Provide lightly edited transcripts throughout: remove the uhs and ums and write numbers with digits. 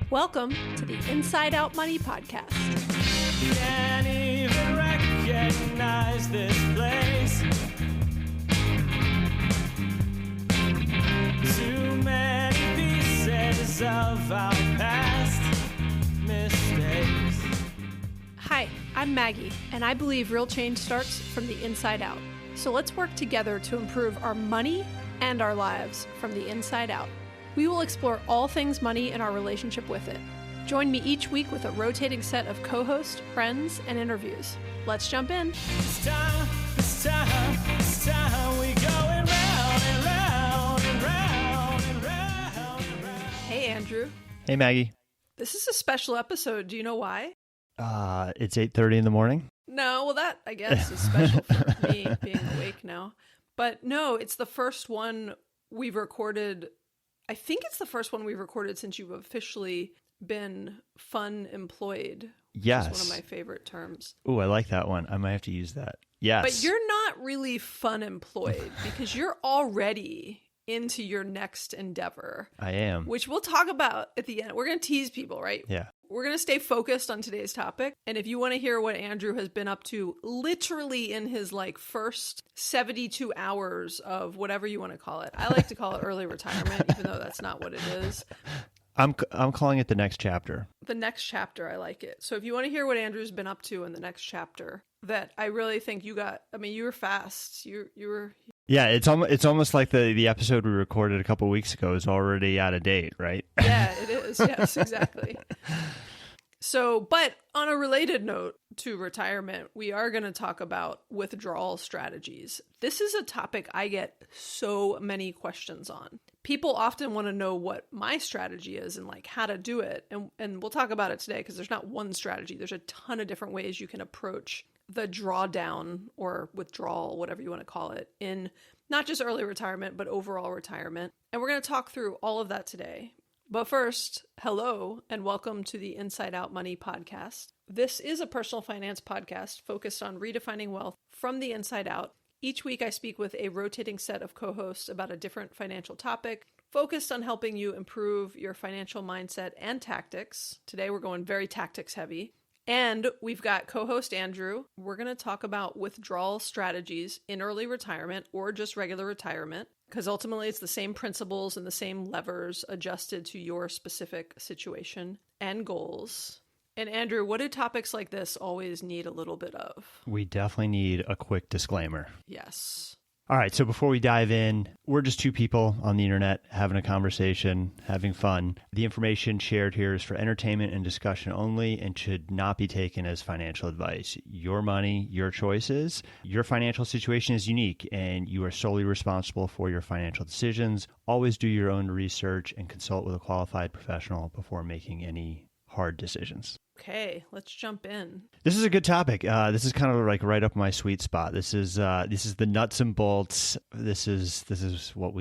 Welcome to the Inside Out Money Podcast. Can't even recognize this place. Too many pieces of our past mistakes. Hi, I'm Maggie, and I believe real change starts from the inside out. So let's work together to improve our money and our lives from the inside out. We will explore all things money and our relationship with it. Join me each week with a rotating set of co-hosts, friends, and interviews. Let's jump in. This time, we going round and round and round and round and round. Hey, Andrew. Hey, Maggie. This is a special episode. Do you know why? It's 8:30 in the morning. No, well, that, I guess, is special for me being awake now. But no, it's the first one we've recorded. I think it's the first one we've recorded since you've officially been fun employed. Yes. It's one of my favorite terms. Oh, I like that one. I might have to use that. Yes. But you're not really fun employed because you're already into your next endeavor. I am. Which we'll talk about at the end. We're going to tease people, right? Yeah. We're going to stay focused on today's topic. And if you want to hear what Andrew has been up to literally in his first 72 hours of whatever you want to call it. I like to call it early retirement, even though that's not what it is. I'm calling it the next chapter. The next chapter, I like it. So if you want to hear what Andrew's been up to in the next chapter, that I really think you were fast. You were... Yeah, it's almost like the episode we recorded a couple weeks ago is already out of date, right? Yeah, it is. Yes, exactly. So, but on a related note to retirement, we are going to talk about withdrawal strategies. This is a topic I get so many questions on. People often want to know what my strategy is and how to do it. And we'll talk about it today because there's not one strategy. There's a ton of different ways you can approach the drawdown or withdrawal, whatever you want to call it, in not just early retirement, but overall retirement. And we're going to talk through all of that today. But first, hello and welcome to the Inside Out Money Podcast. This is a personal finance podcast focused on redefining wealth from the inside out. Each week I speak with a rotating set of co-hosts about a different financial topic, focused on helping you improve your financial mindset and tactics. Today we're going very tactics heavy. And we've got co-host Andrew. We're going to talk about withdrawal strategies in early retirement or just regular retirement, because ultimately it's the same principles and the same levers adjusted to your specific situation and goals. And Andrew, what do topics like this always need a little bit of? We definitely need a quick disclaimer. Yes. All right, so before we dive in, we're just two people on the internet having a conversation, having fun. The information shared here is for entertainment and discussion only and should not be taken as financial advice. Your money, your choices. Your financial situation is unique and you are solely responsible for your financial decisions. Always do your own research and consult with a qualified professional before making any hard decisions. Okay, let's jump in. This is a good topic. This is kind of right up my sweet spot. This is the nuts and bolts. This is what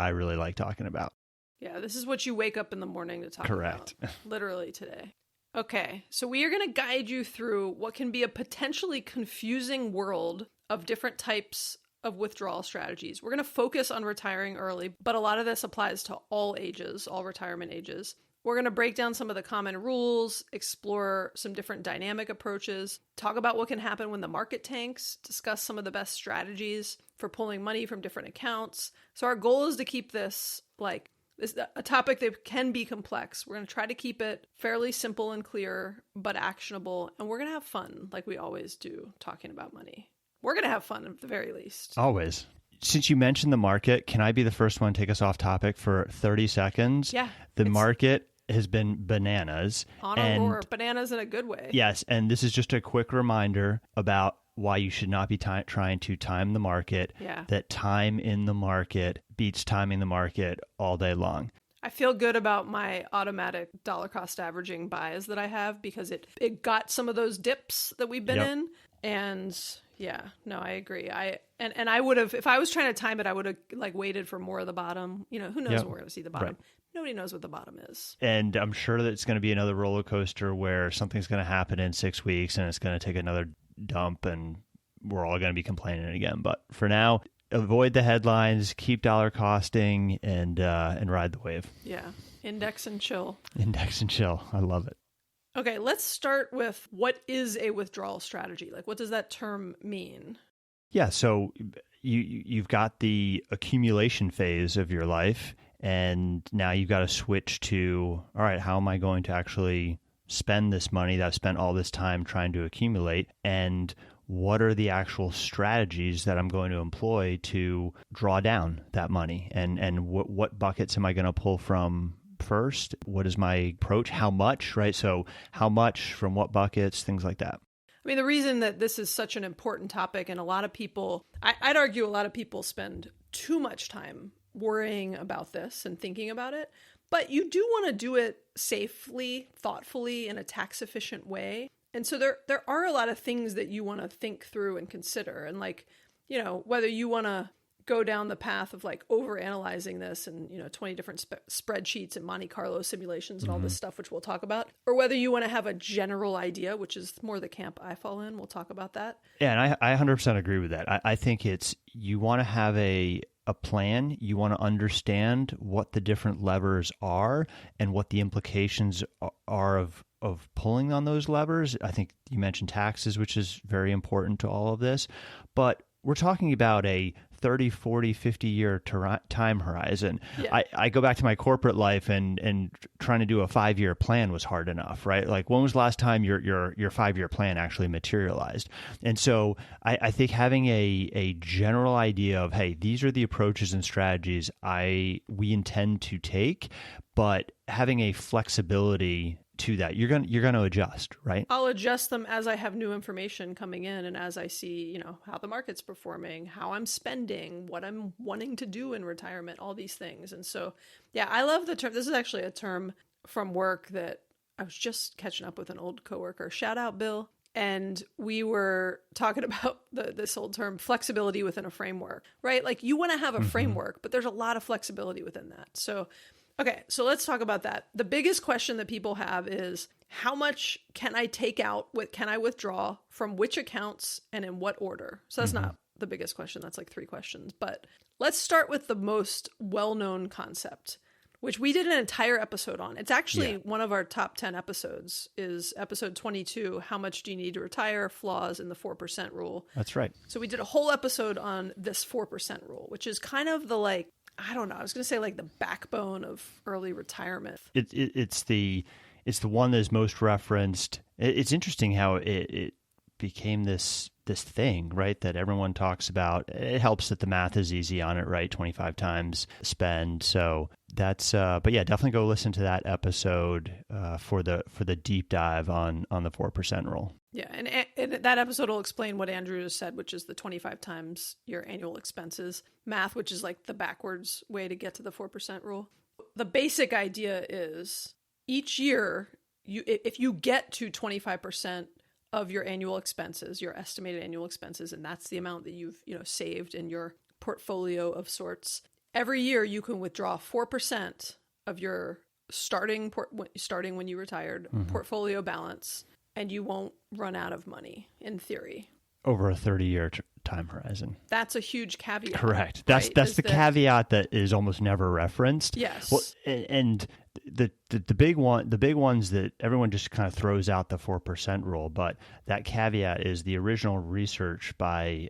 I really like talking about. Yeah, this is what you wake up in the morning to talk Correct. about. Literally today. Okay, so we are going to guide you through what can be a potentially confusing world of different types of withdrawal strategies. We're going to focus on retiring early, but a lot of this applies to all ages, all retirement ages. We're going to break down some of the common rules, explore some different dynamic approaches, talk about what can happen when the market tanks, discuss some of the best strategies for pulling money from different accounts. So our goal is to keep this a topic that can be complex. We're going to try to keep it fairly simple and clear, but actionable. And we're going to have fun like we always do talking about money. We're going to have fun at the very least. Always. Since you mentioned the market, can I be the first one to take us off topic for 30 seconds? Yeah. The market has been bananas. Or bananas in a good way. Yes, and this is just a quick reminder about why you should not be trying to time the market. Yeah. That time in the market beats timing the market all day long. I feel good about my automatic dollar cost averaging buys that I have because it got some of those dips that we've been in. And yeah, no, I agree. I would have, if I was trying to time it, I would have waited for more of the bottom. Who knows when we're going to see the bottom. Right. Nobody knows what the bottom is. And I'm sure that it's going to be another roller coaster where something's going to happen in 6 weeks and it's going to take another dump and we're all going to be complaining again. But for now, avoid the headlines, keep dollar costing, and ride the wave. Yeah. Index and chill. Index and chill. I love it. Okay, let's start with what is a withdrawal strategy? Like, what does that term mean? Yeah, so you've got the accumulation phase of your life, and now you've got to switch to, all right, how am I going to actually spend this money that I've spent all this time trying to accumulate, and what are the actual strategies that I'm going to employ to draw down that money, and what buckets am I going to pull from first? What is my approach? How much, right? So how much from what buckets, things like that. I mean, the reason that this is such an important topic, and a lot of people, I'd argue a lot of people spend too much time worrying about this and thinking about it, but you do want to do it safely, thoughtfully, in a tax efficient way. And so there are a lot of things that you want to think through and consider. And like, you know, whether you want to go down the path of like over analyzing this and, you know, 20 different spreadsheets and Monte Carlo simulations and all this stuff, which we'll talk about, or whether you want to have a general idea, which is more the camp I fall in. We'll talk about that. Yeah, and I 100% agree with that. I think you want to have a plan. You want to understand what the different levers are and what the implications are of pulling on those levers. I think you mentioned taxes, which is very important to all of this, but we're talking about a 30, 40, 50-year time horizon. Yeah. I go back to my corporate life, and trying to do a 5-year plan was hard enough, right? Like, when was the last time your 5-year plan actually materialized? And so I think having a general idea of, hey, these are the approaches and strategies we intend to take, but having a flexibility to that, you're going to adjust, right? I'll adjust them as I have new information coming in, and as I see, you know, how the market's performing, how I'm spending, what I'm wanting to do in retirement, all these things. And so, yeah, I love the term. This is actually a term from work that I was just catching up with an old coworker. Shout out, Bill. And we were talking about this old term, flexibility within a framework, right? Like, you want to have a framework, but there's a lot of flexibility within that. So, okay, so let's talk about that. The biggest question that people have is, how much can I take out? Can I withdraw from which accounts and in what order? So that's not the biggest question. That's like 3 questions. But let's start with the most well-known concept, which we did an entire episode on. It's actually one of our top 10 episodes, is episode 22, How Much Do You Need to Retire? Flaws in the 4% Rule. That's right. So we did a whole episode on this 4% rule, which is kind of the, like, I don't know, I was going to say like the backbone of early retirement. It's the one that is most referenced. It's interesting how it became this thing, right, that everyone talks about. It helps that the math is easy on it, right? 25 times spend. So that's but yeah, definitely go listen to that episode for the deep dive on the 4% rule. Yeah, and that episode will explain what Andrew just said, which is the 25 times your annual expenses math, which is like the backwards way to get to the 4% rule. The basic idea is each year, if you get to 25% of your annual expenses, your estimated annual expenses, and that's the amount that you've saved in your portfolio of sorts, every year you can withdraw 4% of your starting when you retired portfolio balance, and you won't run out of money, in theory. Over a 30-year time horizon. That's a huge caveat. Correct. That's the caveat that is almost never referenced. Yes. Well, and the big ones that everyone just kind of throws out, the 4% rule, but that caveat is the original research by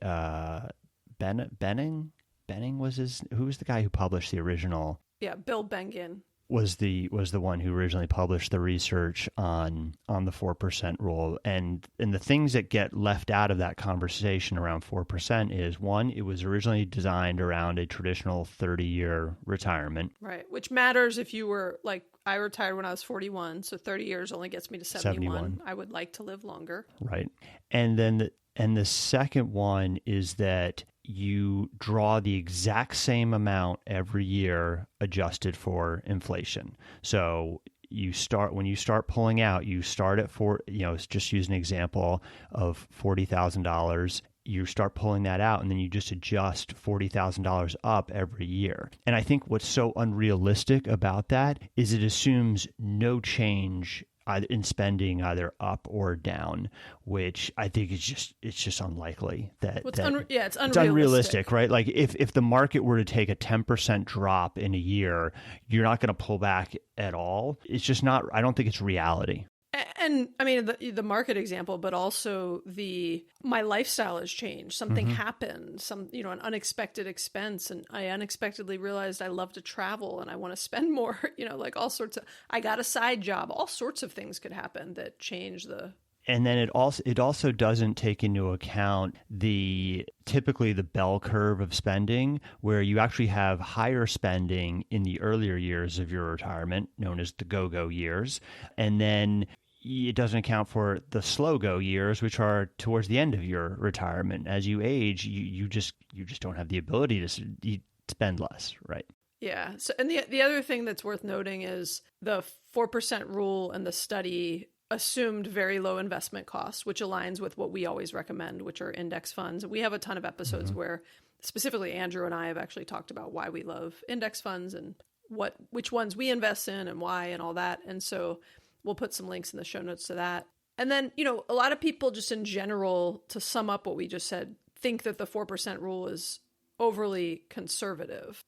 Benning. Benning was who was the guy who published the original? Yeah, Bill Bengen. Was the one who originally published the research on the 4% rule. And the things that get left out of that conversation around 4% is, one, it was originally designed around a traditional 30-year retirement. Right, which matters if you were, like, I retired when I was 41, so 30 years only gets me to 71. I would like to live longer. Right. And then the second one is that you draw the exact same amount every year adjusted for inflation. So when you start pulling out, you start at just use an example of $40,000. You start pulling that out, and then you just adjust $40,000 up every year. And I think what's so unrealistic about that is it assumes no change either in spending either up or down, which I think is just unlikely that, It's it's unrealistic. unrealistic, right? Like if the market were to take a 10% drop in a year, you're not going to pull back at all. It's just not, I don't think it's reality. And I mean, the market example, but also my lifestyle has changed. Something happened, an unexpected expense. And I unexpectedly realized I love to travel and I want to spend more, like all sorts of, I got a side job, all sorts of things could happen that change and then it also doesn't take into account typically the bell curve of spending, where you actually have higher spending in the earlier years of your retirement, known as the go-go years. And then it doesn't account for the slow-go years, which are towards the end of your retirement. As you age, you just don't have the ability to spend less, right? Yeah. So, and the other thing that's worth noting is the 4% rule and the study assumed very low investment costs, which aligns with what we always recommend, which are index funds. We have a ton of episodes where specifically Andrew and I have actually talked about why we love index funds and which ones we invest in and why and all that. And so we'll put some links in the show notes to that. And then, a lot of people just in general, to sum up what we just said, think that the 4% rule is overly conservative.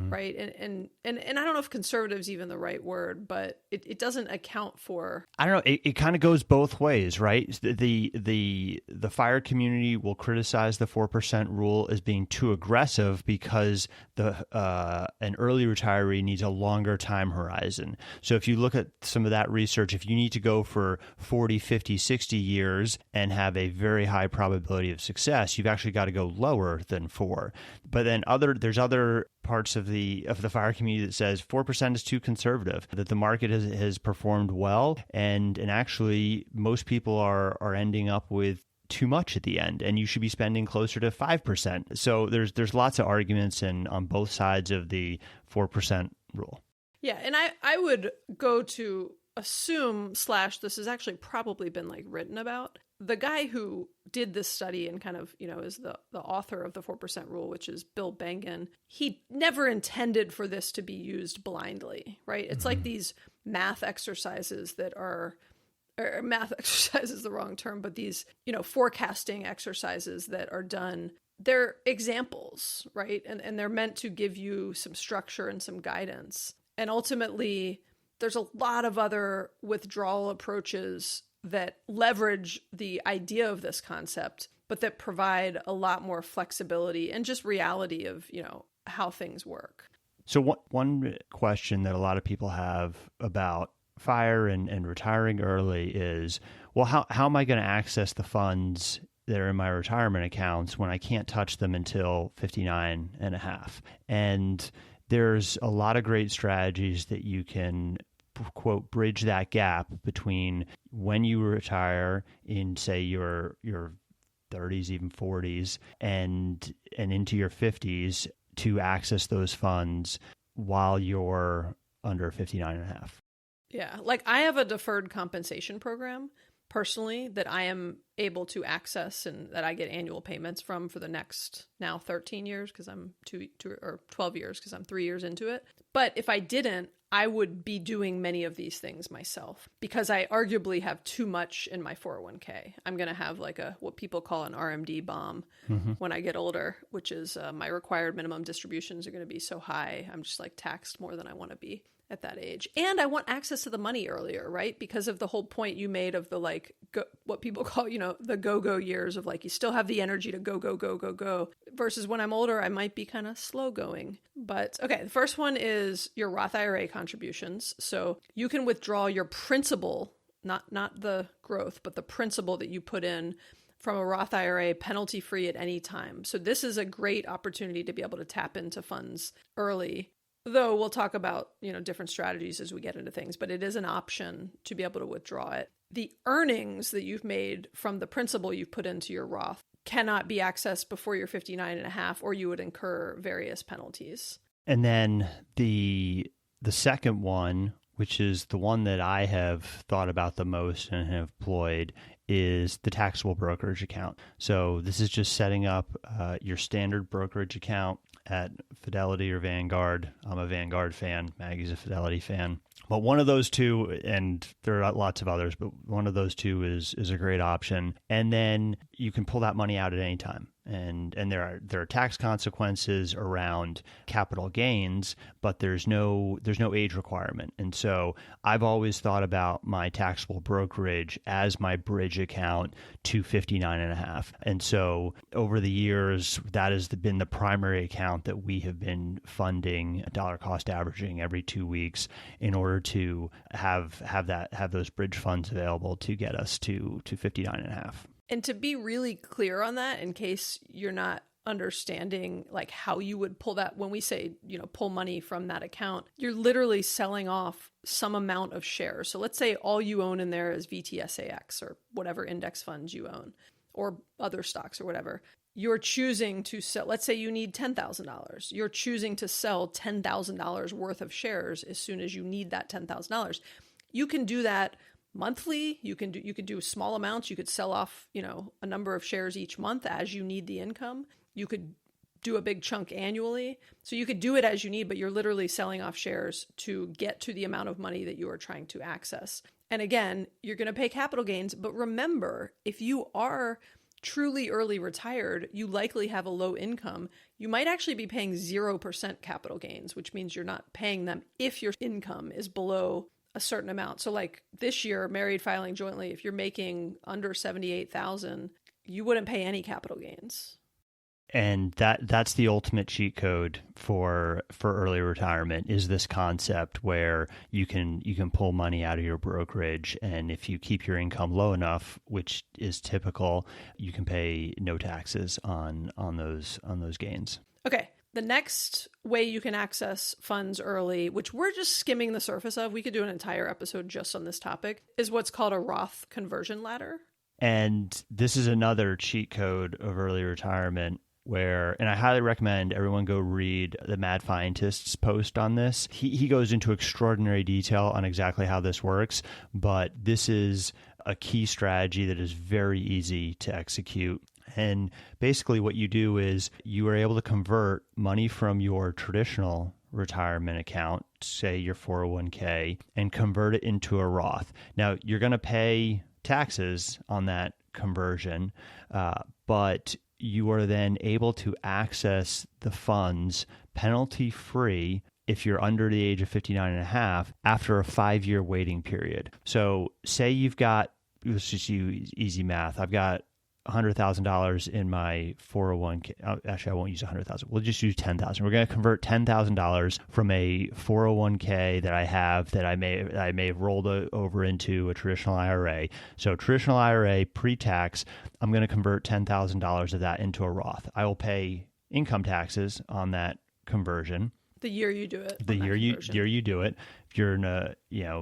Right. And I don't know if conservative is even the right word, but it doesn't account for. I don't know. It kind of goes both ways, right? The FIRE community will criticize the 4% rule as being too aggressive because an early retiree needs a longer time horizon. So if you look at some of that research, if you need to go for 40, 50, 60 years and have a very high probability of success, you've actually got to go lower than 4. But then there's other parts of the FIRE community that says 4% is too conservative, that the market has performed well, and actually most people are ending up with too much at the end, and you should be spending closer to 5%. So there's lots of arguments on both sides of the 4% rule. Yeah, and I would go to assume / this has actually probably been written about. The guy who did this study and kind of, is the author of the 4% rule, which is Bill Bengen, he never intended for this to be used blindly, right? It's like these math exercises that are, or math exercise is the wrong term, but these, forecasting exercises that are done. They're examples, right? And they're meant to give you some structure and some guidance. And ultimately, there's a lot of other withdrawal approaches that leverage the idea of this concept, but that provide a lot more flexibility and just reality of, how things work. So one question that a lot of people have about FIRE and retiring early is, well, how am I going to access the funds that are in my retirement accounts when I can't touch them until 59 and a half? And there's a lot of great strategies that you can, quote, bridge that gap between when you retire in, say, your 30s, even 40s, and into your 50s to access those funds while you're under 59 and a half. Yeah. I have a deferred compensation program personally that I am able to access and that I get annual payments from for the next now 13 years because I'm 12 years because I'm 3 years into it. But if I didn't, I would be doing many of these things myself because I arguably have too much in my 401k. I'm going to have what people call an RMD bomb when I get older, which is my required minimum distributions are going to be so high. I'm just taxed more than I want to be at that age. And I want access to the money earlier, right? Because of the whole point you made of the what people call, the go-go years of you still have the energy to go, versus when I'm older, I might be kind of slow going. But okay, the first one is your Roth IRA contributions. So you can withdraw your principal, not the growth, but the principal that you put in from a Roth IRA penalty free at any time. So this is a great opportunity to be able to tap into funds early. Though we'll talk about, different strategies as we get into things, but it is an option to be able to withdraw it. The earnings that you've made from the principal you've put into your Roth cannot be accessed before you're 59 and a half, or you would incur various penalties. And then the second one, which is the one that I have thought about the most and have employed, is the taxable brokerage account. So this is just setting up your standard brokerage account at Fidelity or Vanguard. I'm a Vanguard fan. Maggie's a Fidelity fan. But one of those two, and there are lots of others, but one of those two is a great option. And then you can pull that money out at any time. And there are tax consequences around capital gains, but there's no age requirement. And so I've always thought about my taxable brokerage as my bridge account to 59.5. And so over the years, that has been the primary account that we have been funding dollar cost averaging every 2 weeks in order to have those bridge funds available to get us to 59.5. And to be really clear on that, in case you're not understanding like how you would pull that, when we say, pull money from that account, you're literally selling off some amount of shares. So let's say all you own in there is VTSAX or whatever index funds you own or other stocks or whatever. You're choosing to sell, let's say you need $10,000. You're choosing to sell $10,000 worth of shares as soon as you need that $10,000. You can do that monthly. You could do small amounts. You could sell off, a number of shares each month as you need the income. You could do a big chunk annually. So you could do it as you need, but you're literally selling off shares to get to the amount of money that you are trying to access. And again, you're going to pay capital gains. But remember, if you are truly early retired, you likely have a low income. You might actually be paying 0% capital gains, which means you're not paying them if your income is below a certain amount. So like this year, married filing jointly, if you're making under 78,000, you wouldn't pay any capital gains. And that's the ultimate cheat code for early retirement, is this concept where you can pull money out of your brokerage, and if you keep your income low enough, which is typical, you can pay no taxes on those gains. Okay. The next way you can access funds early, which we're just skimming the surface of, we could do an entire episode just on this topic, is what's called a Roth conversion ladder. And this is another cheat code of early retirement and I highly recommend everyone go read the Mad Fientist's post on this. He goes into extraordinary detail on exactly how this works, but this is a key strategy that is very easy to execute. And basically what you do is you are able to convert money from your traditional retirement account, say your 401k, and convert it into a Roth. Now, you're going to pay taxes on that conversion, but you are then able to access the funds penalty-free if you're under the age of 59.5 after a 5-year waiting period. So say you've got, let's just use easy math, I've got $100,000 in my 401k. Actually, I won't use 100,000. We'll just use 10,000. We're going to convert $10,000 from a 401k that I have that I may have rolled over into a traditional IRA. So traditional IRA pre-tax, I'm going to convert $10,000 of that into a Roth. I will pay income taxes on that conversion. The year you do it. The year you do it. If you're in a,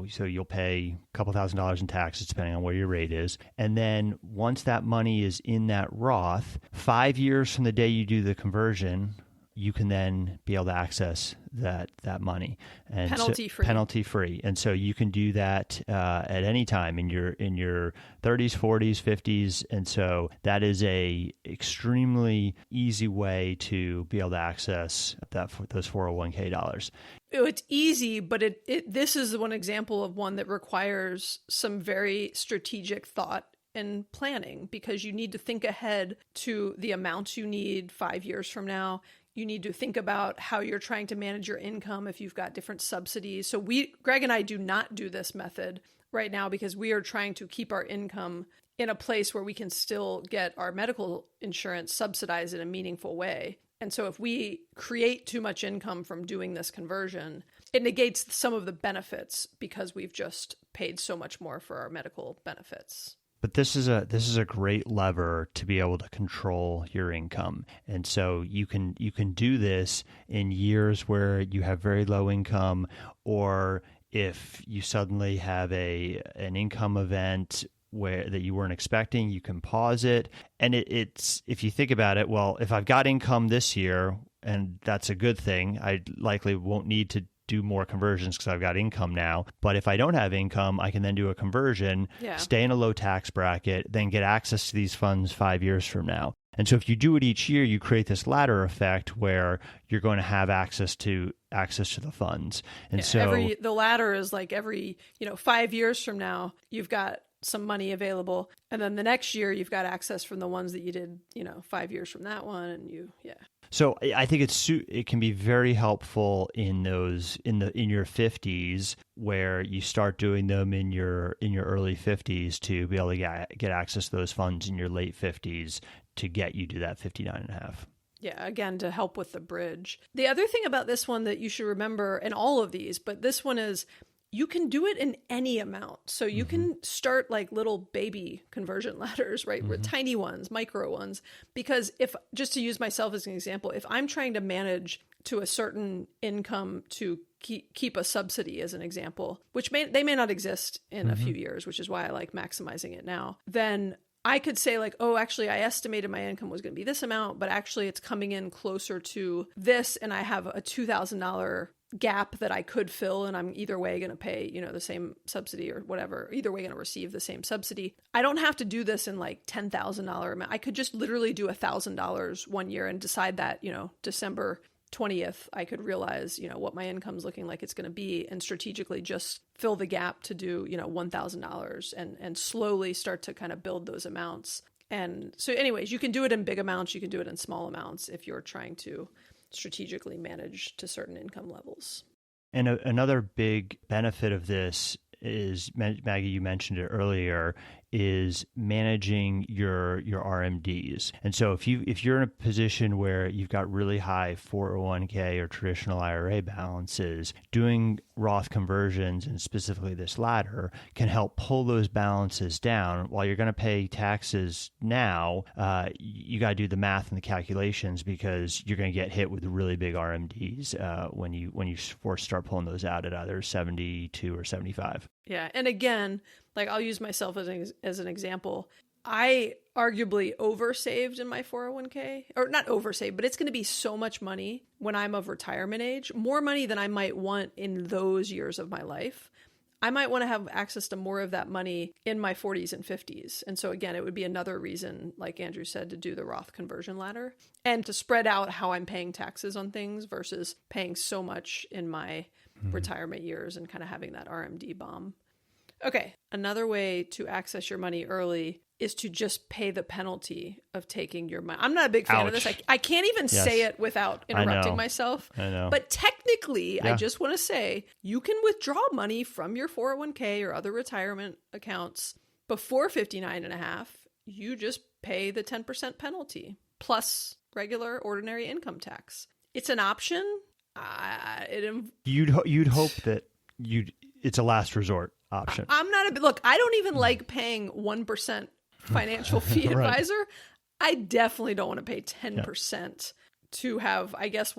so you'll pay a couple $1,000s in taxes depending on what your rate is. And then once that money is in that Roth, 5 years from the day you do the conversion, you can then be able to access that money, and penalty free. Penalty free. And so you can do that at any time in your 30s, 40s, 50s. And so that is a extremely easy way to be able to access those 401k dollars. It's easy, but this is one example of one that requires some very strategic thought and planning, because you need to think ahead to the amounts you need 5 years from now. You need to think about how you're trying to manage your income if you've got different subsidies. So Greg and I do not do this method right now because we are trying to keep our income in a place where we can still get our medical insurance subsidized in a meaningful way. And so if we create too much income from doing this conversion, it negates some of the benefits because we've just paid so much more for our medical benefits. But this is a great lever to be able to control your income. And so you can do this in years where you have very low income, or if you suddenly have an income event that you weren't expecting, you can pause it. And it's if you think about it, well, if I've got income this year, and that's a good thing, I likely won't need to do more conversions because I've got income now. But if I don't have income, I can then do a conversion, stay in a low tax bracket, then get access to these funds 5 years from now. And so if you do it each year, you create this ladder effect where you're going to have access to the funds. And the ladder is like every 5 years from now, you've got some money available, and then the next year you've got access from the ones that you did 5 years from that one, and So I think it can be very helpful in your 50s, where you start doing them in your early 50s to be able to get access to those funds in your late 50s to get you to that 59.5. Yeah, again, to help with the bridge. The other thing about this one that you should remember, and all of these, but this one is, you can do it in any amount. So you can start like little baby conversion ladders, right? With tiny ones, micro ones. Because just to use myself as an example, if I'm trying to manage to a certain income to keep a subsidy as an example, which they may not exist in a few years, which is why I like maximizing it now, then I could say like, oh, actually, I estimated my income was going to be this amount, but actually it's coming in closer to this, and I have a $2,000 gap that I could fill, and I'm either way going to pay, the same subsidy or whatever, either way going to receive the same subsidy. I don't have to do this in like $10,000 amount. I could just literally do $1,000 one year and decide that, December 20th, I could realize, what my income's looking like it's going to be, and strategically just fill the gap to do, $1,000 and slowly start to kind of build those amounts. And so anyways, you can do it in big amounts. You can do it in small amounts if you're trying to strategically manage to certain income levels. And another big benefit of this is, Maggie, you mentioned it earlier, is managing your RMDs. And so if you're in a position where you've got really high 401k or traditional IRA balances, doing Roth conversions, and specifically this ladder, can help pull those balances down. While you're going to pay taxes now, you got to do the math and the calculations, because you're going to get hit with really big RMDs when you first start pulling those out at either 72 or 75. Yeah. And again, like I'll use myself as an example. I arguably oversaved in my 401k, or not oversaved, but it's going to be so much money when I'm of retirement age, more money than I might want in those years of my life. I might want to have access to more of that money in my 40s and 50s. And so again, it would be another reason, like Andrew said, to do the Roth conversion ladder and to spread out how I'm paying taxes on things versus paying so much in my retirement years and kind of having that RMD bomb. Okay, another way to access your money early is to just pay the penalty of taking your money. I'm not a big fan of this. I can't even say it without interrupting myself. I know. But technically, I just want to say, you can withdraw money from your 401k or other retirement accounts before 59.5. You just pay the 10% penalty plus regular ordinary income tax. It's an option. You'd hope that it's a last resort option. Look, I don't even like paying 1% financial fee advisor. I definitely don't want to pay 10% to have, I guess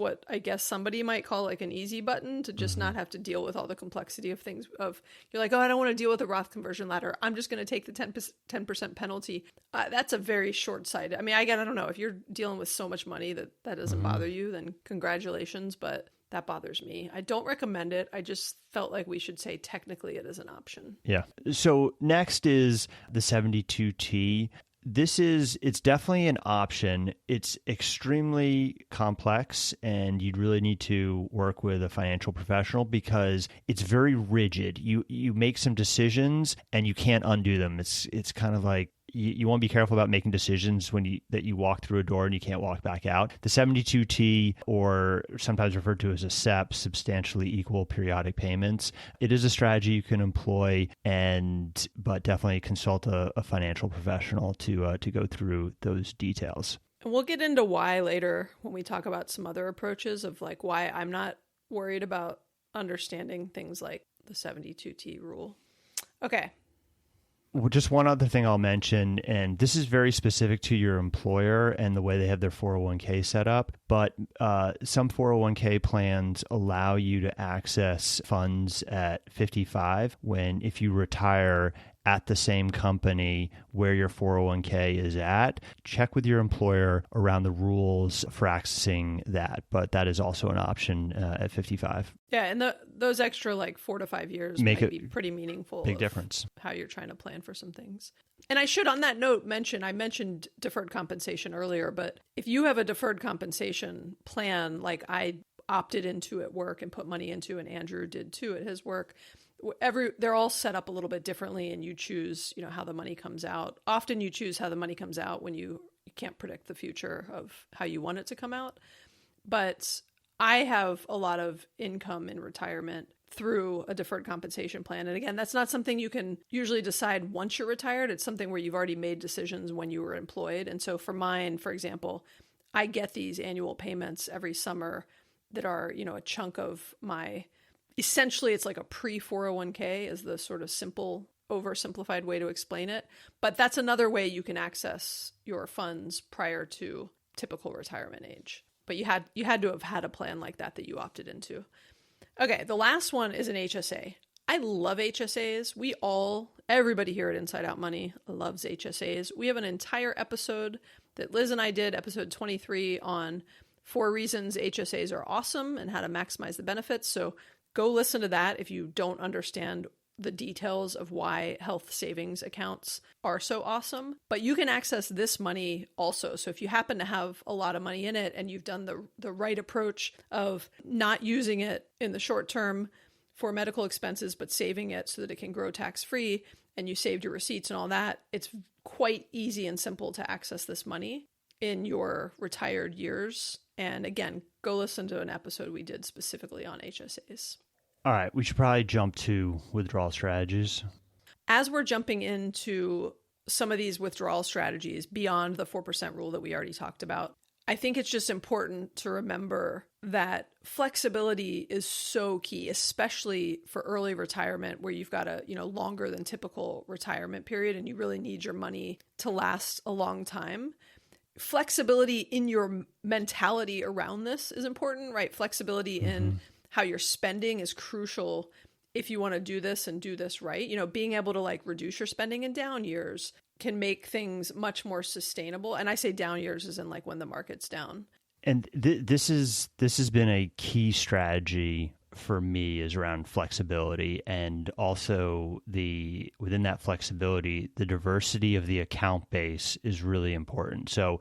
somebody might call like an easy button to just not have to deal with all the complexity of things you're like, oh, I don't want to deal with the Roth conversion ladder. I'm just going to take the 10% penalty. That's a very short-sighted. I mean, I don't know if you're dealing with so much money that doesn't bother you, then congratulations. But that bothers me. I don't recommend it. I just felt like we should say technically it is an option. Yeah. So next is the 72T. It's definitely an option. It's extremely complex, and you'd really need to work with a financial professional because it's very rigid. You make some decisions and you can't undo them. It's kind of like you want to be careful about making decisions that you walk through a door and you can't walk back out. The 72T, or sometimes referred to as a SEP, substantially equal periodic payments, it is a strategy you can employ, but definitely consult a financial professional to go through those details. And we'll get into why later when we talk about some other approaches of like why I'm not worried about understanding things like the 72T rule. Okay. Well, just one other thing I'll mention, and this is very specific to your employer and the way they have their 401k set up, but some 401k plans allow you to access funds at 55 if you retire at the same company where your 401k is at. Check with your employer around the rules for accessing that, but that is also an option at 55. Yeah, and those extra like 4 to 5 years Make might it be pretty meaningful. big difference. How you're trying to plan for some things. And I should, on that note, I mentioned deferred compensation earlier, but if you have a deferred compensation plan like I opted into at work and put money into, and Andrew did too at his work, they're all set up a little bit differently, and you choose, how the money comes out. Often you choose how the money comes out when you can't predict the future of how you want it to come out. But I have a lot of income in retirement through a deferred compensation plan. And again, that's not something you can usually decide once you're retired. It's something where you've already made decisions when you were employed. And so for mine, for example, I get these annual payments every summer that are, a chunk of my, essentially it's like a pre-401k is the sort of simple, oversimplified way to explain it. But that's another way you can access your funds prior to typical retirement age. But you had to have had a plan like that you opted into. Okay, the last one is an HSA. I love HSAs. Everybody here at Inside Out Money loves HSAs. We have an entire episode that Liz and I did, episode 23, on 4 reasons HSAs are awesome and how to maximize the benefits. So go listen to that if you don't understand the details of why health savings accounts are so awesome. But you can access this money also. So if you happen to have a lot of money in it and you've done the right approach of not using it in the short term for medical expenses, but saving it so that it can grow tax-free, and you saved your receipts and all that, it's quite easy and simple to access this money in your retired years. And again, go listen to an episode we did specifically on HSAs. All right, we should probably jump to withdrawal strategies. As we're jumping into some of these withdrawal strategies beyond the 4% rule that we already talked about, I think it's just important to remember that flexibility is so key, especially for early retirement where you've got a, longer than typical retirement period and you really need your money to last a long time. Flexibility in your mentality around this is important, right? Flexibility in how you're spending is crucial if you want to do this and do this right. Being able to reduce your spending in down years can make things much more sustainable. And I say down years as in when the market's down. And this has been a key strategy for me, is around flexibility, and also within that flexibility, the diversity of the account base is really important. So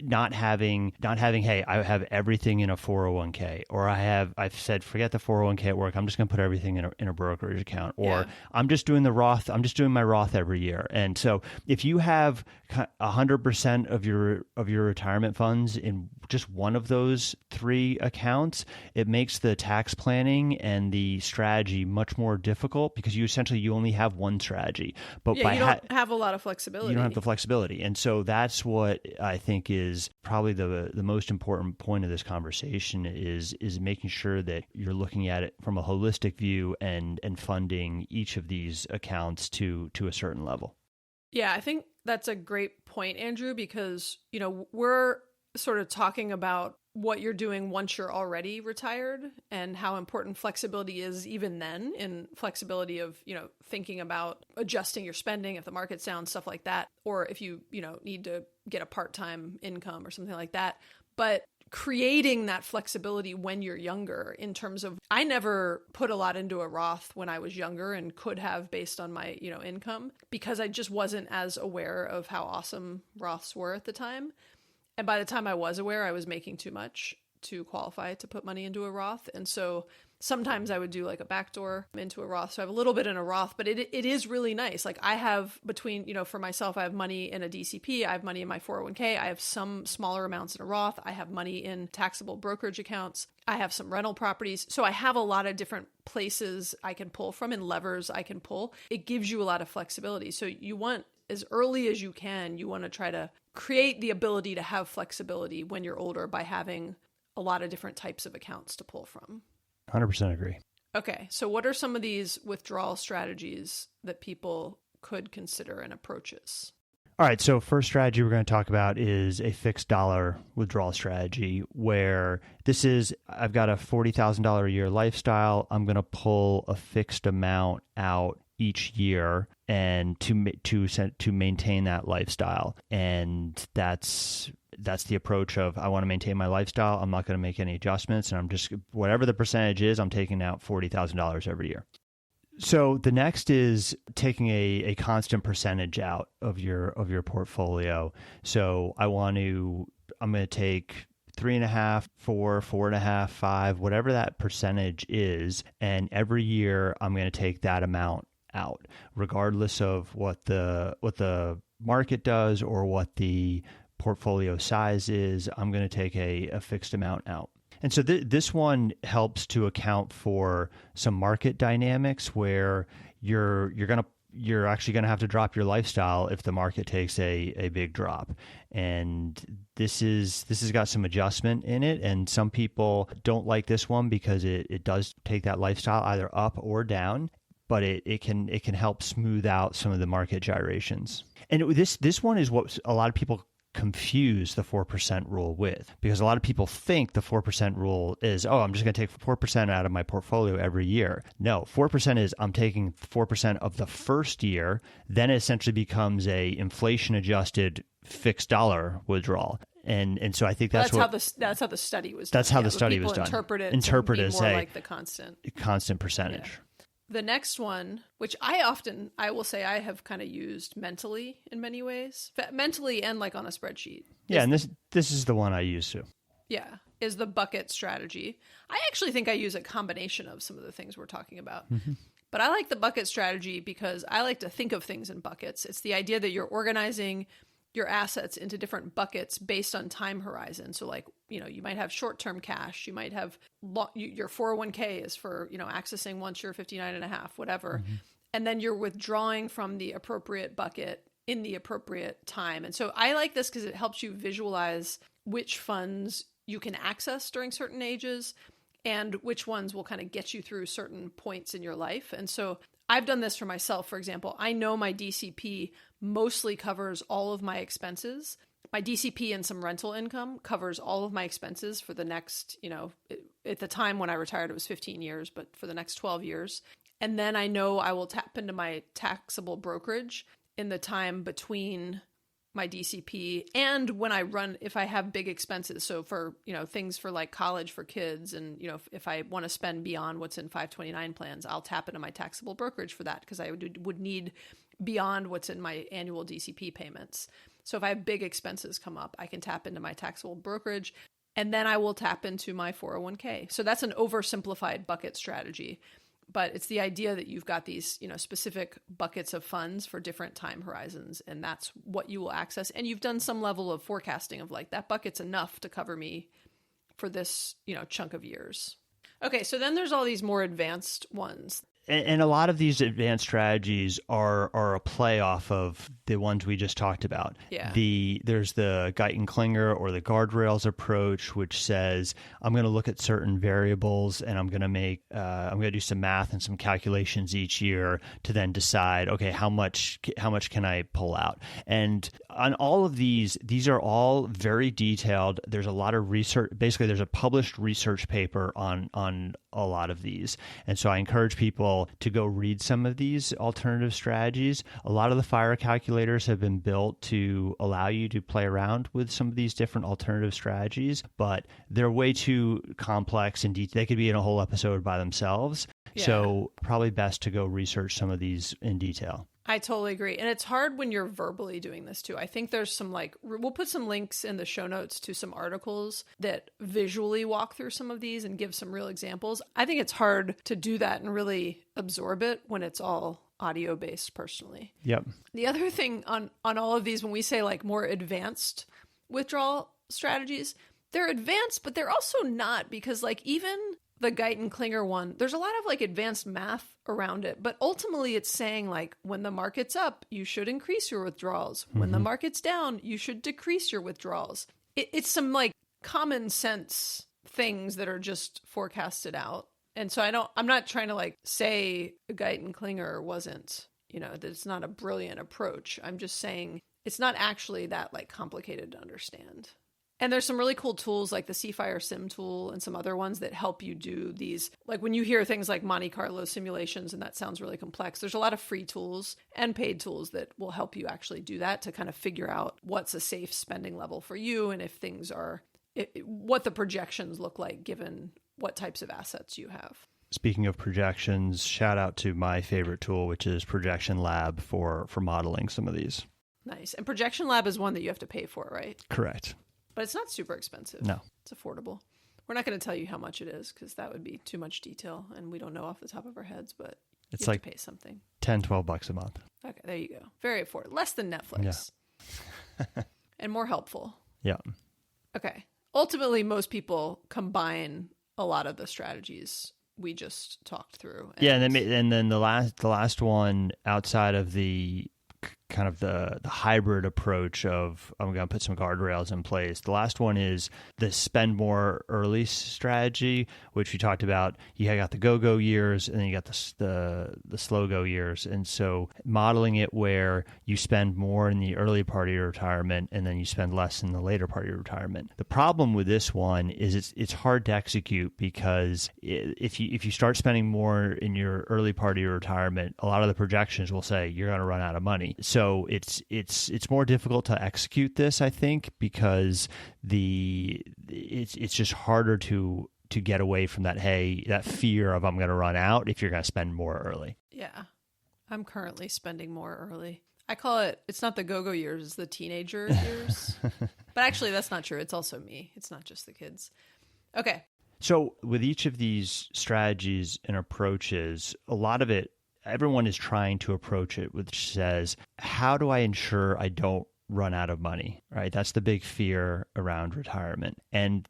not having, hey, I have everything in a 401k, or I've said, forget the 401k at work, I'm just going to put everything in a brokerage account, or I'm just doing my Roth every year. And so if you have 100% of your retirement funds in just one of those 3 accounts, it makes the tax planning and the strategy much more difficult, because you only have one strategy. But you don't have a lot of flexibility. You don't have the flexibility. And so that's what I think is probably the most important point of this conversation is making sure that you're looking at it from a holistic view and funding each of these accounts to a certain level. Yeah, I think that's a great point, Andrew, because, we're sort of talking about what you're doing once you're already retired and how important flexibility is even then, in flexibility of, thinking about adjusting your spending if the market's down, stuff like that, or if you, need to get a part-time income or something like that. But creating that flexibility when you're younger, in terms of, I never put a lot into a Roth when I was younger and could have based on my, income, because I just wasn't as aware of how awesome Roths were at the time. And by the time I was aware, I was making too much to qualify to put money into a Roth. And so sometimes I would do a backdoor into a Roth. So I have a little bit in a Roth, but it is really nice. I have between, for myself, I have money in a DCP. I have money in my 401k. I have some smaller amounts in a Roth. I have money in taxable brokerage accounts. I have some rental properties. So I have a lot of different places I can pull from and levers I can pull. It gives you a lot of flexibility. So you want, as early as you can, you want to try to create the ability to have flexibility when you're older by having a lot of different types of accounts to pull from. 100% agree. Okay, so what are some of these withdrawal strategies that people could consider and approaches? All right, so first strategy we're going to talk about is a fixed dollar withdrawal strategy, where this is, I've got a $40,000 a year lifestyle. I'm going to pull a fixed amount out each year and to maintain that lifestyle. And that's the approach of, I want to maintain my lifestyle. I'm not going to make any adjustments. And I'm just, whatever the percentage is, I'm taking out $40,000 every year. So the next is taking a constant percentage out of your portfolio. So I'm going to take 3.5, 4, 4.5, 5, whatever that percentage is. And every year I'm going to take that amount out, regardless of what the market does or what the portfolio size is. I'm going to take a fixed amount out. And so this one helps to account for some market dynamics where you're actually going to have to drop your lifestyle if the market takes a big drop. And this has got some adjustment in it. And some people don't like this one because it does take that lifestyle either up or down, but it can help smooth out some of the market gyrations. And this one is what a lot of people confuse the 4% rule with, because a lot of people think the 4% rule is, I'm just going to take 4% out of my portfolio every year. No, 4% is I'm taking 4% of the first year, then it essentially becomes a inflation adjusted fixed dollar withdrawal. And so I think that's how the study was done. That's how the study was done. Interpret it as more like the constant percentage. Yeah. The next one, which I will say I have kind of used mentally in many ways, mentally and like on a spreadsheet. Yeah, and this is the one I use too. Yeah, is the bucket strategy. I actually think I use a combination of some of the things we're talking about. Mm-hmm. But I like the bucket strategy because I like to think of things in buckets. It's the idea that you're organizing your assets into different buckets based on time horizon. So like, you might have short-term cash, you might have your 401k is for, accessing once you're 59 and a half, whatever. Mm-hmm. And then you're withdrawing from the appropriate bucket in the appropriate time. And so I like this because it helps you visualize which funds you can access during certain ages and which ones will kind of get you through certain points in your life. And so I've done this for myself. For example, I know my DCP mostly covers all of my expenses. My DCP and some rental income covers all of my expenses for the next, at the time when I retired, it was 15 years, but for the next 12 years. And then I know I will tap into my taxable brokerage in the time between my DCP and when if I have big expenses. So for, things for like college for kids and, if I want to spend beyond what's in 529 plans, I'll tap into my taxable brokerage for that because I would need beyond what's in my annual DCP payments. So if I have big expenses come up, I can tap into my taxable brokerage and then I will tap into my 401k. So that's an oversimplified bucket strategy. But it's the idea that you've got these, specific buckets of funds for different time horizons, and that's what you will access. And you've done some level of forecasting of like, that bucket's enough to cover me for this, chunk of years. Okay, so then there's all these more advanced ones. And a lot of these advanced strategies are a play off of the ones we just talked about. Yeah. There's the Guyton Klinger or the guardrails approach, which says I'm going to look at certain variables and I'm going to do some math and some calculations each year to then decide, okay, how much can I pull out? And on all of these are all very detailed. There's a lot of research. Basically, there's a published research paper on a lot of these. And so I encourage people to go read some of these alternative strategies. A lot of the FIRE calculators have been built to allow you to play around with some of these different alternative strategies, but they're way too complex and they could be in a whole episode by themselves. Yeah. So probably best to go research some of these in detail. I totally agree. And it's hard when you're verbally doing this too. I think there's some we'll put some links in the show notes to some articles that visually walk through some of these and give some real examples. I think it's hard to do that and really absorb it when it's all audio based personally. Yep. The other thing on all of these, when we say like more advanced withdrawal strategies, they're advanced, but they're also not, because like even the Guyton Klinger one, there's a lot of like advanced math around it, but ultimately it's saying like when the market's up, you should increase your withdrawals. Mm-hmm. When the market's down, you should decrease your withdrawals. It's some like common sense things that are just forecasted out. And so I'm not trying to like say Guyton Klinger wasn't, that it's not a brilliant approach. I'm just saying it's not actually that like complicated to understand. And there's some really cool tools like the Seafire Sim tool and some other ones that help you do these. Like when you hear things like Monte Carlo simulations, and that sounds really complex, there's a lot of free tools and paid tools that will help you actually do that to kind of figure out what's a safe spending level for you and if things are, what the projections look like given what types of assets you have. Speaking of projections, shout out to my favorite tool, which is Projection Lab for modeling some of these. Nice. And Projection Lab is one that you have to pay for, right? Correct. But it's not super expensive. No. It's affordable. We're not going to tell you how much it is because that would be too much detail and we don't know off the top of our heads, but It's you like have to pay something. $10-12 a month. Okay, there you go. Very affordable. Less than Netflix. Yeah. And more helpful. Yeah. Okay. Ultimately, most people combine a lot of the strategies we just talked through. Yeah, and then the last one outside of the kind of the hybrid approach of I'm going to put some guardrails in place. The last one is the spend more early strategy, which we talked about. You got the go-go years and then you got the slow-go years. And so modeling it where you spend more in the early part of your retirement and then you spend less in the later part of your retirement. The problem with this one is it's hard to execute because if you start spending more in your early part of your retirement, a lot of the projections will say you're going to run out of money. So it's more difficult to execute this, I think, because it's just harder to get away from that fear of I'm going to run out if you're going to spend more early. Yeah. I'm currently spending more early. I call it's not the go-go years, it's the teenager years. But actually, that's not true. It's also me. It's not just the kids. Okay. So with each of these strategies and approaches, a lot of it, everyone is trying to approach it, which says, how do I ensure I don't run out of money, right? That's the big fear around retirement. And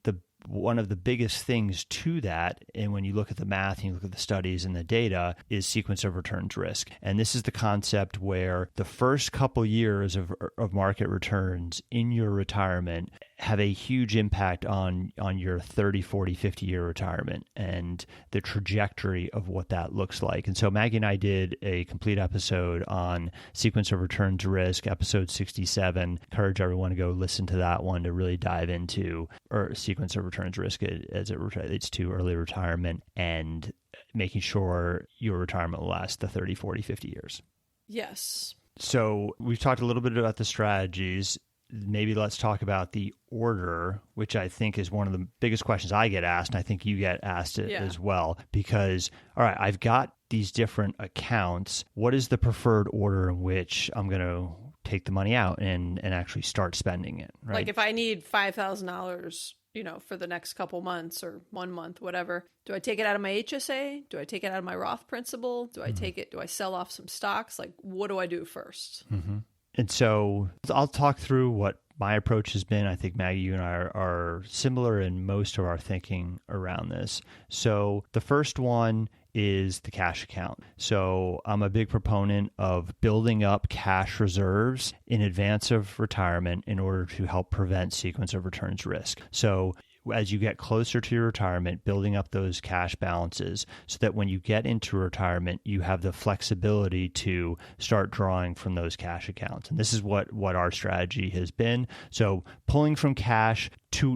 one of the biggest things to that, and when you look at the math and you look at the studies and the data, is sequence of returns risk. And this is the concept where the first couple years of market returns in your retirement have a huge impact on your 30, 40, 50-year retirement and the trajectory of what that looks like. And so Maggie and I did a complete episode on sequence of returns risk, episode 67. Encourage everyone to go listen to that one to really dive into sequence of returns risk as it relates to early retirement and making sure your retirement will last the 30, 40, 50 years. Yes. So we've talked a little bit about the strategies. Maybe let's talk about the order, which I think is one of the biggest questions I get asked, and I think you get asked it as well. Because, all right, I've got these different accounts. What is the preferred order in which I'm going to take the money out and actually start spending it? Right? Like if I need $5,000, for the next couple months or 1 month, whatever, do I take it out of my HSA? Do I take it out of my Roth principal? Do I sell off some stocks? Like, what do I do first? Mm-hmm. And so I'll talk through what my approach has been. I think, Maggie, you and I are similar in most of our thinking around this. So the first one is the cash account. So I'm a big proponent of building up cash reserves in advance of retirement in order to help prevent sequence of returns risk. So as you get closer to your retirement, building up those cash balances so that when you get into retirement, you have the flexibility to start drawing from those cash accounts. And this is what our strategy has been. So pulling from cash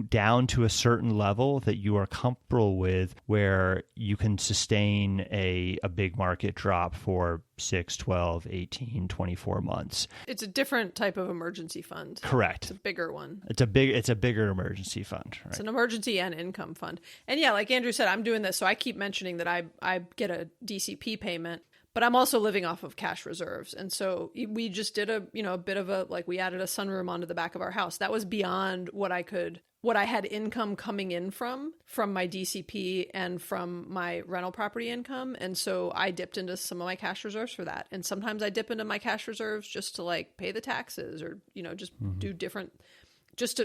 down to a certain level that you are comfortable with where you can sustain a big market drop for 6, 12, 18, 24 months. It's a different type of emergency fund. Correct. It's a bigger one. It's a bigger emergency fund. Right? It's an emergency and income fund. And yeah, like Andrew said, I'm doing this. So I keep mentioning that I get a DCP payment, but I'm also living off of cash reserves. And so we just did a bit of we added a sunroom onto the back of our house. That was beyond what I had income coming in from my DCP and from my rental property income. And so I dipped into some of my cash reserves for that. And sometimes I dip into my cash reserves just to pay the taxes or, just do different,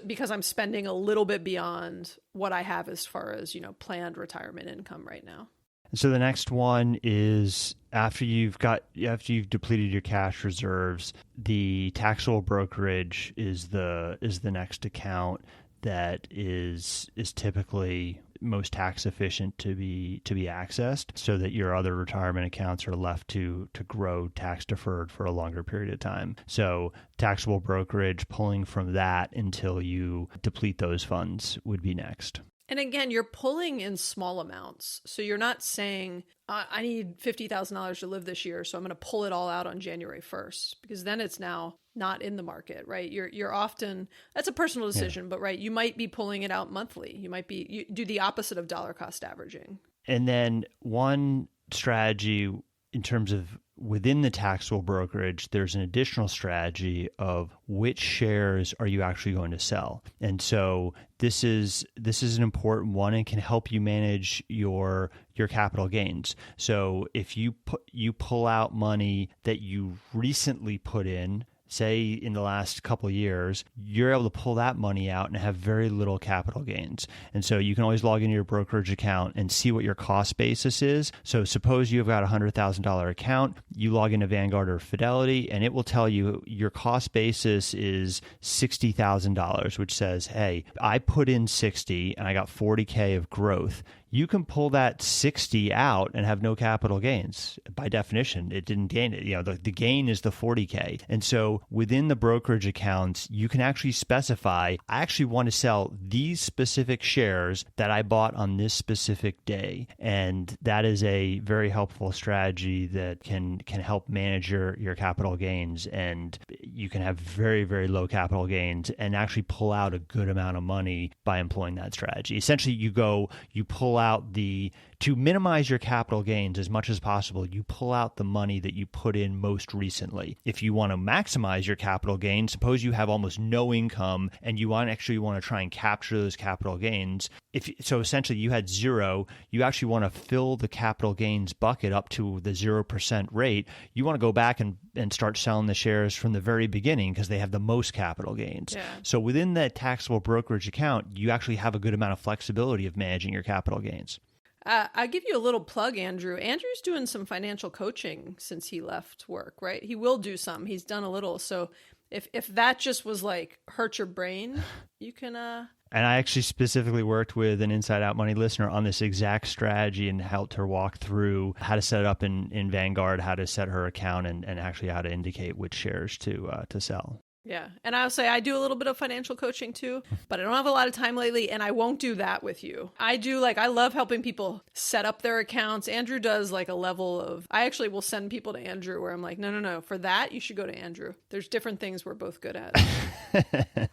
because I'm spending a little bit beyond what I have as far as, planned retirement income right now. So the next one is after you've depleted your cash reserves, the taxable brokerage is the next account that is typically most tax efficient to be accessed, so that your other retirement accounts are left to grow tax deferred for a longer period of time. So taxable brokerage, pulling from that until you deplete those funds would be next. And again, you're pulling in small amounts. So you're not saying, I need $50,000 to live this year, so I'm going to pull it all out on January 1st, because then it's now not in the market, right? You're often, that's a personal decision, but right, you might be pulling it out monthly. You do the opposite of dollar cost averaging. And then one strategy in terms of within the taxable brokerage, there's an additional strategy of which shares are you actually going to sell. And so this is an important one and can help you manage your capital gains. So if you pull out money that you recently put in, say in the last couple of years, you're able to pull that money out and have very little capital gains. And so you can always log into your brokerage account and see what your cost basis is. So suppose you've got a $100,000 account, you log into Vanguard or Fidelity, and it will tell you your cost basis is $60,000, which says, hey, I put in 60 and I got 40K of growth. You can pull that 60 out and have no capital gains. By definition, it didn't gain it. The gain is the 40K. And so within the brokerage accounts, you can actually specify, I actually want to sell these specific shares that I bought on this specific day. And that is a very helpful strategy that can help manage your capital gains. And you can have very, very low capital gains and actually pull out a good amount of money by employing that strategy. Essentially, you pull out to minimize your capital gains as much as possible, you pull out the money that you put in most recently. If you want to maximize your capital gains, suppose you have almost no income and you want to try and capture those capital gains. So essentially you had zero, you actually want to fill the capital gains bucket up to the 0% rate. You want to go back and start selling the shares from the very beginning because they have the most capital gains. Yeah. So within that taxable brokerage account, you actually have a good amount of flexibility of managing your capital gains. I'll give you a little plug, Andrew. Andrew's doing some financial coaching since he left work, right? He will do some. He's done a little. So if that just was like hurt your brain, you can... And I actually specifically worked with an Inside Out Money listener on this exact strategy and helped her walk through how to set it up in Vanguard, how to set her account, and actually how to indicate which shares to sell. Yeah. And I'll say I do a little bit of financial coaching too, but I don't have a lot of time lately, and I won't do that with you. I love helping people set up their accounts. Andrew does like a level of, I actually will send people to Andrew where I'm like, no, for that, you should go to Andrew. There's different things we're both good at.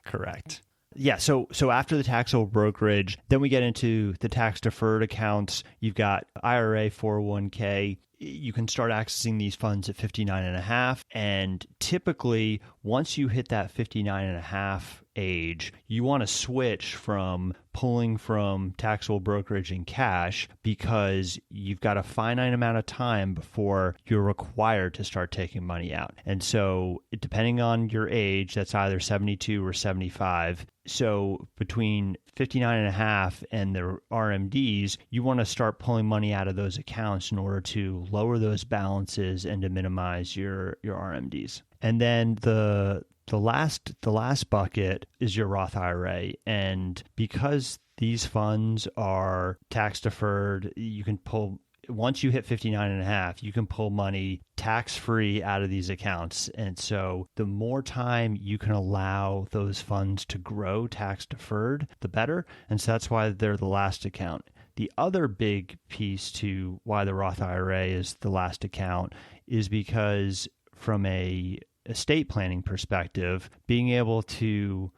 Correct. Yeah, so after the taxable brokerage, then we get into the tax deferred accounts. You've got IRA, 401k. You can start accessing these funds at 59.5. And typically, once you hit that 59.5 age, you want to switch from pulling from taxable brokerage in cash because you've got a finite amount of time before you're required to start taking money out. And so depending on your age, that's either 72 or 75. So between 59.5 and the RMDs, you want to start pulling money out of those accounts in order to lower those balances and to minimize your RMDs. And then the last bucket is your Roth IRA. And because these funds are tax deferred, you can pull, once you hit 59.5, you can pull money tax-free out of these accounts. And so the more time you can allow those funds to grow tax deferred, the better. And so that's why they're the last account. The other big piece to why the Roth IRA is the last account is because from a estate planning perspective, being able to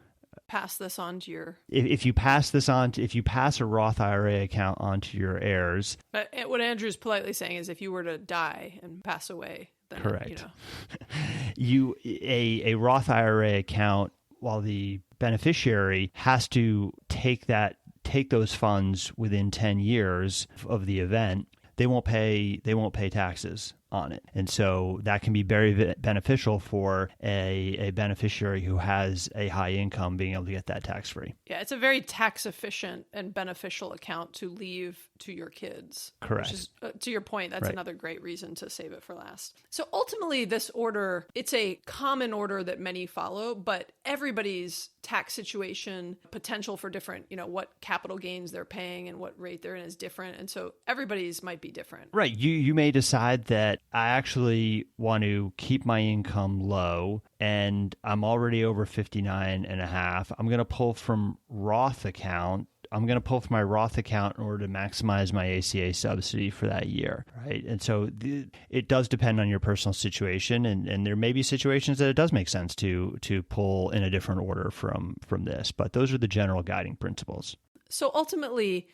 pass this on to your... If you pass a Roth IRA account onto your heirs... But what Andrew's politely saying is if you were to die and pass away, then... Correct. A Roth IRA account, while the beneficiary has to take those funds within 10 years of the event, they won't pay taxes on it. And so that can be very beneficial for a beneficiary who has a high income being able to get that tax-free. Yeah, it's a very tax efficient and beneficial account to leave to your kids. Correct. Which is, to your point, that's Right. another great reason to save it for last. So ultimately, this order, it's a common order that many follow, but everybody's tax situation, potential for different, what capital gains they're paying and what rate they're in is different. And so everybody's might be different. Right. You may decide that I actually want to keep my income low and I'm already over 59 and a half. I'm going to pull from Roth account. I'm going to pull from my Roth account in order to maximize my ACA subsidy for that year, right? And so it does depend on your personal situation, and there may be situations that it does make sense to pull in a different order from this, but those are the general guiding principles. So ultimately,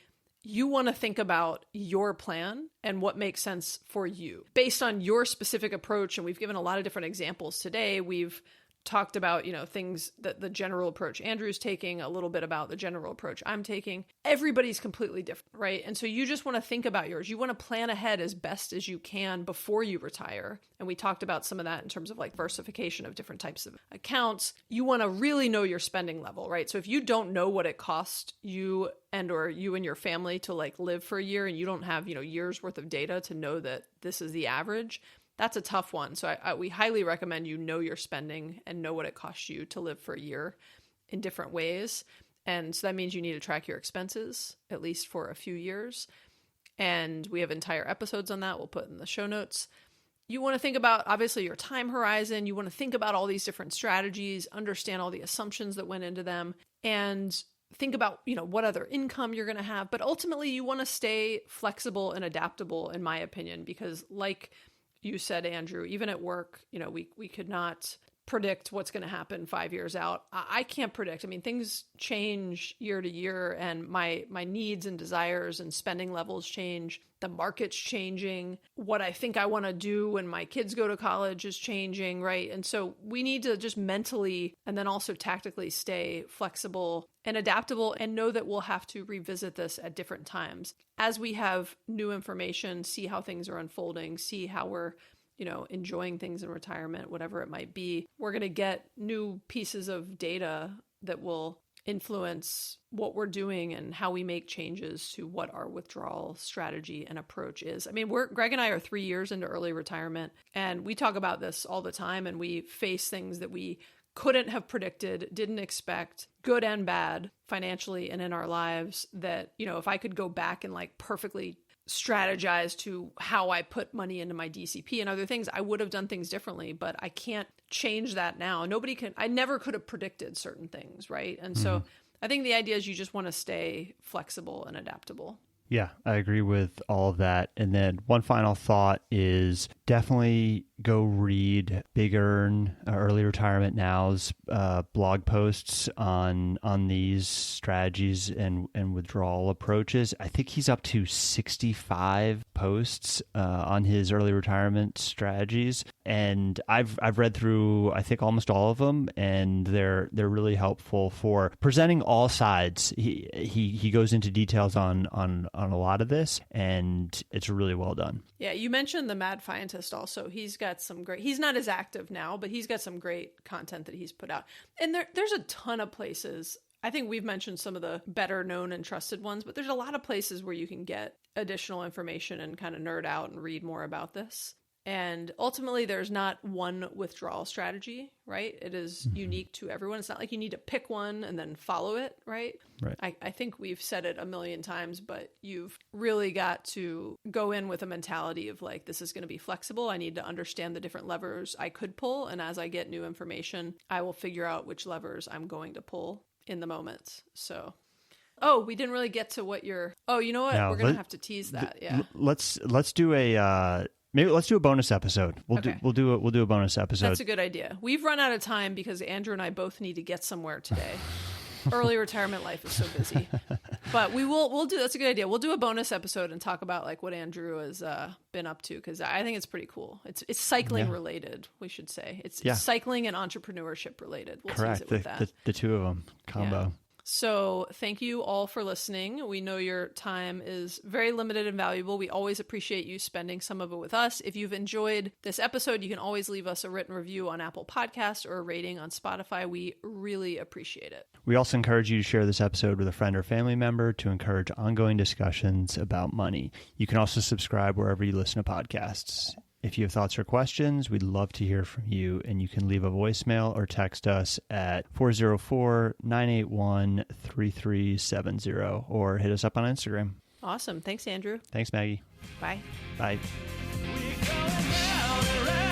you want to think about your plan and what makes sense for you based on your specific approach. And we've given a lot of different examples today. We've talked about, things that the general approach Andrew's taking, a little bit about the general approach I'm taking. Everybody's completely different, right? And so you just want to think about yours. You want to plan ahead as best as you can before you retire. And we talked about some of that in terms of like diversification of different types of accounts. You want to really know your spending level, right? So if you don't know what it costs you or you and your family to like live for a year, and you don't have, years worth of data to know that this is the average, that's a tough one. So we highly recommend you know your spending and know what it costs you to live for a year in different ways. And so that means you need to track your expenses, at least for a few years. And we have entire episodes on that we'll put in the show notes. You want to think about, obviously, your time horizon. You want to think about all these different strategies, understand all the assumptions that went into them, and think about, what other income you're going to have. But ultimately, you want to stay flexible and adaptable, in my opinion, because like you said, Andrew, even at work, we could not predict what's going to happen 5 years out. I can't predict. I mean, things change year to year, and my needs and desires and spending levels change. The market's changing. What I think I want to do when my kids go to college is changing, right? And so we need to just mentally and then also tactically stay flexible and adaptable, and know that we'll have to revisit this at different times as we have new information, see how things are unfolding, see how we're enjoying things in retirement, whatever it might be. We're going to get new pieces of data that will influence what we're doing and how we make changes to what our withdrawal strategy and approach is. I mean, Greg and I are 3 years into early retirement, and we talk about this all the time, and we face things that we couldn't have predicted, didn't expect, good and bad, financially and in our lives, that, if I could go back and like perfectly strategize to how I put money into my DCP and other things, I would have done things differently, but I can't change that now. I never could have predicted certain things, right? And so I think the idea is you just want to stay flexible and adaptable. Yeah, I agree with all of that. And then one final thought is definitely go read Big Earn, Early Retirement Now's blog posts on these strategies and withdrawal approaches. I think he's up to 65 posts on his early retirement strategies, and I've read through I think almost all of them, and they're really helpful for presenting all sides. He goes into details on a lot of this, and it's really well done. Yeah, you mentioned the Mad Scientist also. He's got some great, he's not as active now, but he's got some great content that he's put out. And there's a ton of places. I think we've mentioned some of the better known and trusted ones, but there's a lot of places where you can get additional information and kind of nerd out and read more about this. And ultimately, there's not one withdrawal strategy, right? It is unique to everyone. It's not like you need to pick one and then follow it, right? Right. I think we've said it a million times, but you've really got to go in with a mentality of like, this is going to be flexible. I need to understand the different levers I could pull. And as I get new information, I will figure out which levers I'm going to pull in the moment. So... Oh, we didn't really get to what you're... Oh, you know what? No, we're going to have to tease that. Yeah. Let's do a... Maybe let's do a bonus episode. We'll do a bonus episode. That's a good idea. We've run out of time because Andrew and I both need to get somewhere today. Early retirement life is so busy. But we'll do, that's a good idea. We'll do a bonus episode and talk about like what Andrew has been up to, because I think it's pretty cool. It's cycling related, we should say. It's cycling and entrepreneurship related. We'll Correct. tease it with that. The two of them combo. Yeah. So thank you all for listening. We know your time is very limited and valuable. We always appreciate you spending some of it with us. If you've enjoyed this episode, you can always leave us a written review on Apple Podcasts or a rating on Spotify. We really appreciate it. We also encourage you to share this episode with a friend or family member to encourage ongoing discussions about money. You can also subscribe wherever you listen to podcasts. If you have thoughts or questions, we'd love to hear from you, and you can leave a voicemail or text us at 404-981-3370 or hit us up on Instagram. Awesome. Thanks, Andrew. Thanks, Maggie. Bye. Bye. We going round and round.